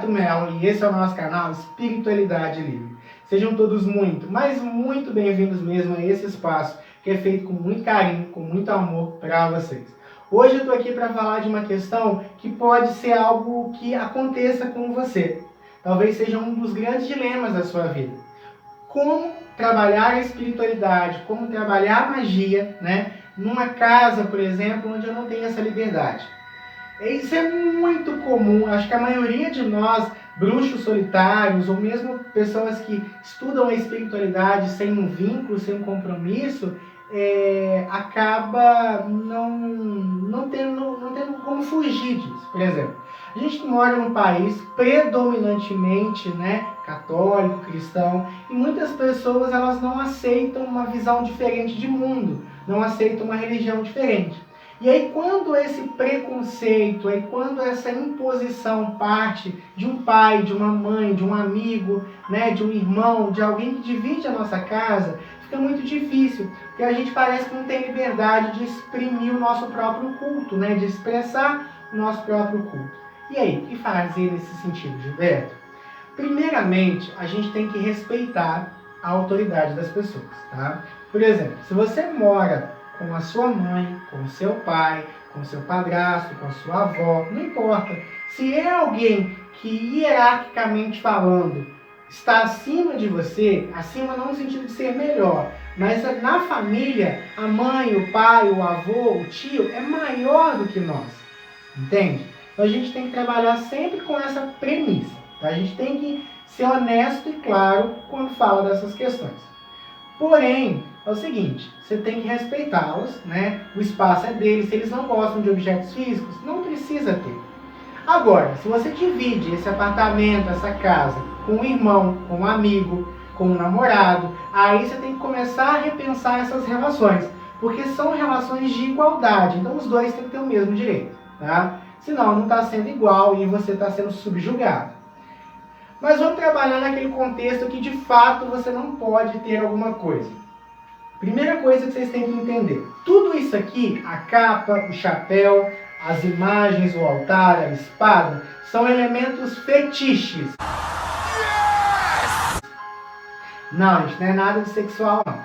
Gilberto Mello e esse é o nosso canal Espiritualidade Livre. Sejam todos muito, mas muito bem-vindos mesmo a esse espaço que é feito com muito carinho, com muito amor para vocês. Hoje eu estou aqui para falar de uma questão que pode ser algo que aconteça com você. Talvez seja um dos grandes dilemas da sua vida. Como trabalhar a espiritualidade, como trabalhar a magia, né? Numa casa, por exemplo, onde eu não tenho essa liberdade. Isso é muito comum, acho que a maioria de nós, bruxos solitários, ou mesmo pessoas que estudam a espiritualidade sem um vínculo, sem um compromisso, acaba não tendo como fugir disso. Por exemplo, a gente mora num país predominantemente, né, católico, cristão, e muitas pessoas elas não aceitam uma visão diferente de mundo, não aceitam uma religião diferente. E aí quando esse preconceito, quando essa imposição parte de um pai, de uma mãe, de um amigo, né, de um irmão, de alguém que divide a nossa casa, fica muito difícil, porque a gente parece que não tem liberdade de exprimir o nosso próprio culto, né, de expressar o nosso próprio culto. E aí, o que fazer nesse sentido, Gilberto? Primeiramente, a gente tem que respeitar a autoridade das pessoas, tá? Por exemplo, se você mora com a sua mãe, com o seu pai, com o seu padrasto, com a sua avó, não importa. Se é alguém que hierarquicamente falando está acima de você, acima não no sentido de ser melhor, mas na família, a mãe, o pai, o avô, o tio é maior do que nós, entende? Então a gente tem que trabalhar sempre com essa premissa, tá? A gente tem que ser honesto e claro quando fala dessas questões. Porém, é o seguinte, você tem que respeitá-los, né? O espaço é deles, se eles não gostam de objetos físicos, não precisa ter. Agora, se você divide esse apartamento, essa casa, com um irmão, com um amigo, com um namorado, aí você tem que começar a repensar essas relações, porque são relações de igualdade, então os dois têm que ter o mesmo direito, tá? Senão não está sendo igual e você está sendo subjugado. Mas vamos trabalhar naquele contexto que de fato você não pode ter alguma coisa. Primeira coisa que vocês têm que entender. Tudo isso aqui, a capa, o chapéu, as imagens, o altar, a espada, são elementos fetiches. Não, gente, não é nada de sexual, não.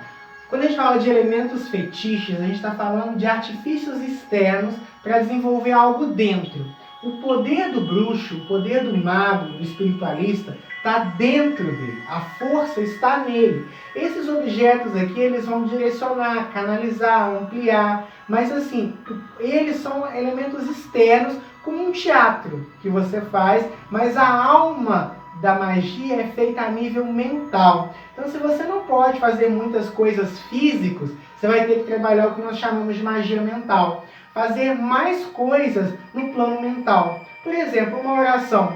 Quando a gente fala de elementos fetiches, a gente está falando de artifícios externos para desenvolver algo dentro. O poder do bruxo, o poder do mago, do espiritualista, está dentro dele. A força está nele. Esses objetos aqui, eles vão direcionar, canalizar, ampliar. Mas assim, eles são elementos externos, como um teatro que você faz, mas a alma da magia é feita a nível mental. Então, se você não pode fazer muitas coisas físicas, você vai ter que trabalhar o que nós chamamos de magia mental. Fazer mais coisas no plano mental. Por exemplo, uma oração.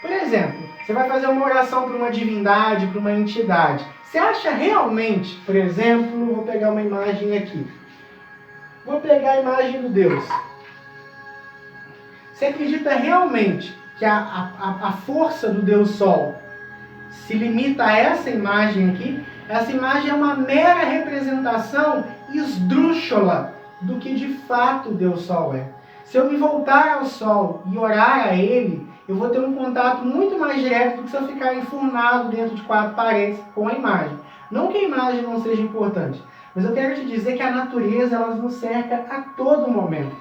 Por exemplo, você vai fazer uma oração para uma divindade, para uma entidade. Você acha realmente, por exemplo, vou pegar uma imagem aqui. Vou pegar a imagem do Deus. Você acredita realmente que a força do Deus Sol se limita a essa imagem aqui? Essa imagem é uma mera representação esdrúxula do que de fato Deus Sol é. Se eu me voltar ao Sol e orar a Ele, eu vou ter um contato muito mais direto do que se eu ficar enfurnado dentro de quatro paredes com a imagem. Não que a imagem não seja importante, mas eu quero te dizer que a natureza ela nos cerca a todo momento.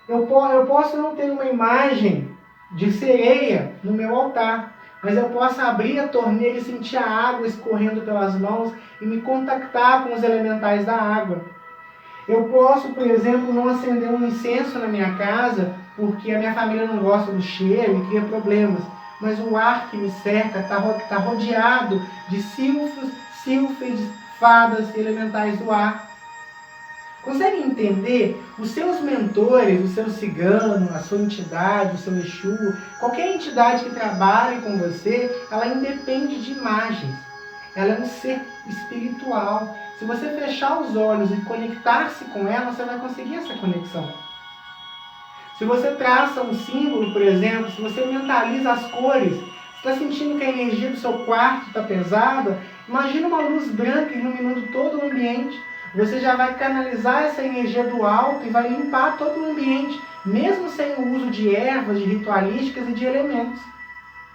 Eu posso não ter uma imagem de sereia no meu altar, mas eu posso abrir a torneira e sentir a água escorrendo pelas mãos e me contactar com os elementais da água. Eu posso, por exemplo, não acender um incenso na minha casa porque a minha família não gosta do cheiro e cria problemas. Mas o ar que me cerca está rodeado de silfos, sílfides, fadas e elementais do ar. Consegue entender? Os seus mentores, o seu cigano, a sua entidade, o seu Exu, qualquer entidade que trabalhe com você, ela independe de imagens. Ela é um ser espiritual. Se você fechar os olhos e conectar-se com ela, você vai conseguir essa conexão. Se você traça um símbolo, por exemplo, se você mentaliza as cores, você está sentindo que a energia do seu quarto está pesada, imagina uma luz branca iluminando todo o ambiente. Você já vai canalizar essa energia do alto e vai limpar todo o ambiente, mesmo sem o uso de ervas, de ritualísticas e de elementos.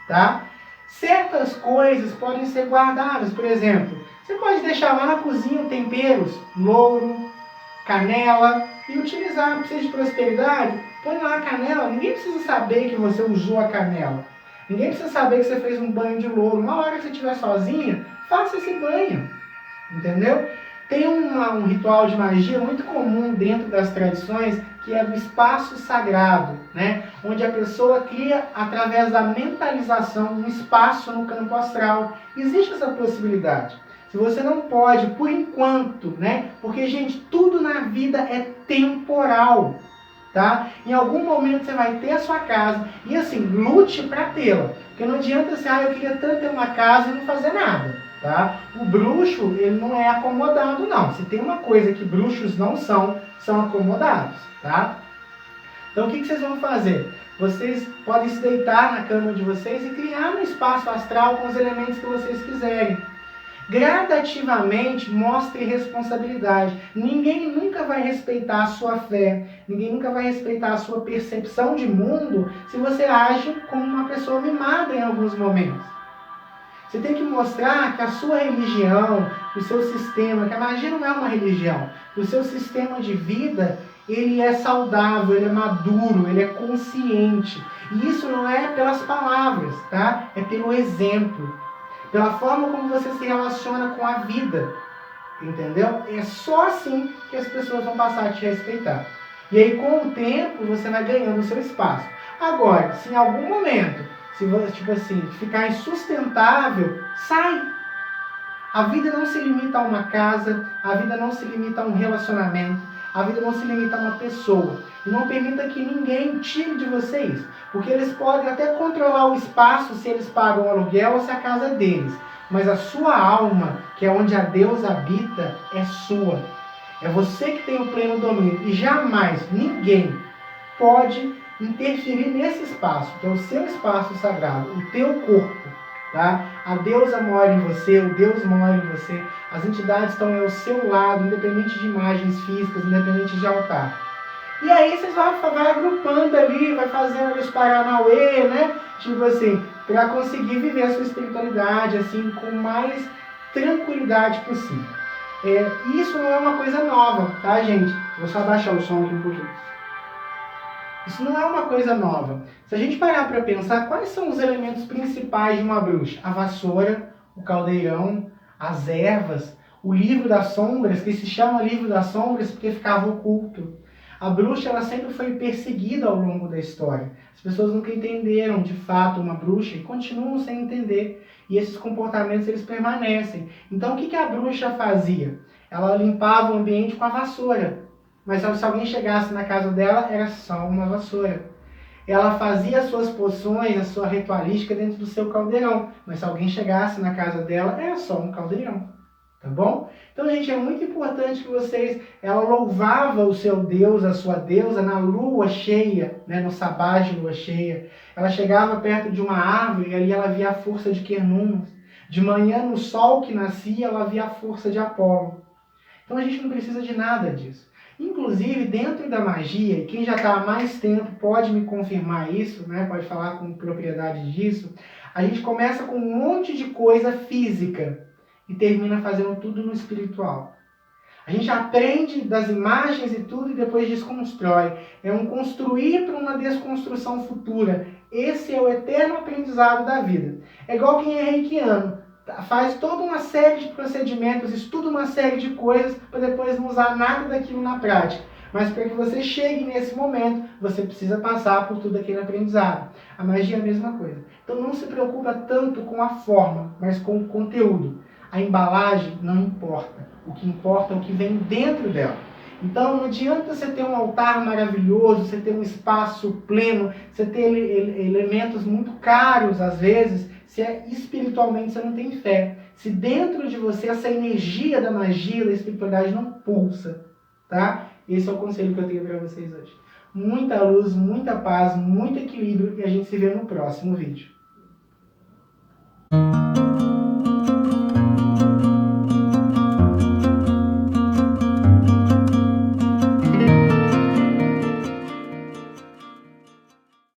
tá? Certas coisas podem ser guardadas, por exemplo, você pode deixar lá na cozinha temperos, louro, canela, e utilizar. Precisa de prosperidade? Põe lá a canela, ninguém precisa saber que você usou a canela. Ninguém precisa saber que você fez um banho de louro. Uma hora que você estiver sozinha, faça esse banho. Entendeu? Tem um ritual de magia muito comum dentro das tradições, que é o espaço sagrado, né? Onde a pessoa cria, através da mentalização, um espaço no campo astral. Existe essa possibilidade. Se você não pode, por enquanto, né? Porque, gente, tudo na vida é temporal, tá? Em algum momento você vai ter a sua casa e, assim, lute para tê-la. Porque não adianta assim, eu queria tanto ter uma casa e não fazer nada, tá? O bruxo, ele não é acomodado, não. Se tem uma coisa que bruxos não são, são acomodados, tá? Então, o que vocês vão fazer? Vocês podem se deitar na cama de vocês e criar um espaço astral com os elementos que vocês quiserem. Gradativamente, mostre responsabilidade. Ninguém nunca vai respeitar a sua fé, ninguém nunca vai respeitar a sua percepção de mundo se você age como uma pessoa mimada em alguns momentos. Você tem que mostrar que a sua religião, o seu sistema, que a magia não é uma religião, o seu sistema de vida, ele é saudável, ele é maduro, ele é consciente. E isso não é pelas palavras, tá? É pelo exemplo. Pela forma como você se relaciona com a vida, entendeu? É só assim que as pessoas vão passar a te respeitar. E aí, com o tempo, você vai ganhando o seu espaço. Agora, se em algum momento, se você, tipo assim, ficar insustentável, sai. A vida não se limita a uma casa, a vida não se limita a um relacionamento, a vida não se limita a uma pessoa. E não permita que ninguém tire de você isso. Porque eles podem até controlar o espaço se eles pagam o aluguel ou se a casa é deles. Mas a sua alma, que é onde a Deus habita, é sua. É você que tem o pleno domínio. E jamais ninguém pode interferir nesse espaço, que é o seu espaço sagrado, o teu corpo. Tá? A deusa mora em você, o Deus mora em você. As entidades estão ao seu lado, independente de imagens físicas, independente de altar. E aí vocês vão agrupando ali, vai fazendo os paranauê, né? Tipo assim, para conseguir viver a sua espiritualidade assim com mais tranquilidade possível. Isso não é uma coisa nova, tá, gente? Vou só abaixar o som aqui um pouquinho. Isso não é uma coisa nova. Se a gente parar para pensar, quais são os elementos principais de uma bruxa? A vassoura, o caldeirão, as ervas, o livro das sombras, que se chama livro das sombras porque ficava oculto. A bruxa, ela sempre foi perseguida ao longo da história. As pessoas nunca entenderam de fato uma bruxa e continuam sem entender. E esses comportamentos, eles permanecem. Então, o que a bruxa fazia? Ela limpava o ambiente com a vassoura. Mas se alguém chegasse na casa dela, era só uma vassoura. Ela fazia as suas poções, a sua ritualística dentro do seu caldeirão. Mas se alguém chegasse na casa dela, era só um caldeirão. Tá bom? Então, gente, é muito importante que vocês... Ela louvava o seu Deus, a sua deusa, na lua cheia, né, no sabá de lua cheia. Ela chegava perto de uma árvore e ali ela via a força de Quernunnos. De manhã, no sol que nascia, ela via a força de Apolo. Então, a gente não precisa de nada disso. Inclusive, dentro da magia, e quem já está há mais tempo pode me confirmar isso, né, pode falar com propriedade disso, a gente começa com um monte de coisa física e termina fazendo tudo no espiritual. A gente aprende das imagens e tudo e depois desconstrói. É um construir para uma desconstrução futura. Esse é o eterno aprendizado da vida. É igual quem é reikiano. Faz toda uma série de procedimentos, estuda uma série de coisas para depois não usar nada daquilo na prática. Mas para que você chegue nesse momento, você precisa passar por tudo aquele aprendizado. A magia é a mesma coisa. Então não se preocupa tanto com a forma, mas com o conteúdo. A embalagem não importa. O que importa é o que vem dentro dela. Então não adianta você ter um altar maravilhoso, você ter um espaço pleno, você ter elementos muito caros às vezes, se espiritualmente você não tem fé. Se dentro de você essa energia da magia, da espiritualidade não pulsa, tá? Esse é o conselho que eu tenho para vocês hoje. Muita luz, muita paz, muito equilíbrio e a gente se vê no próximo vídeo.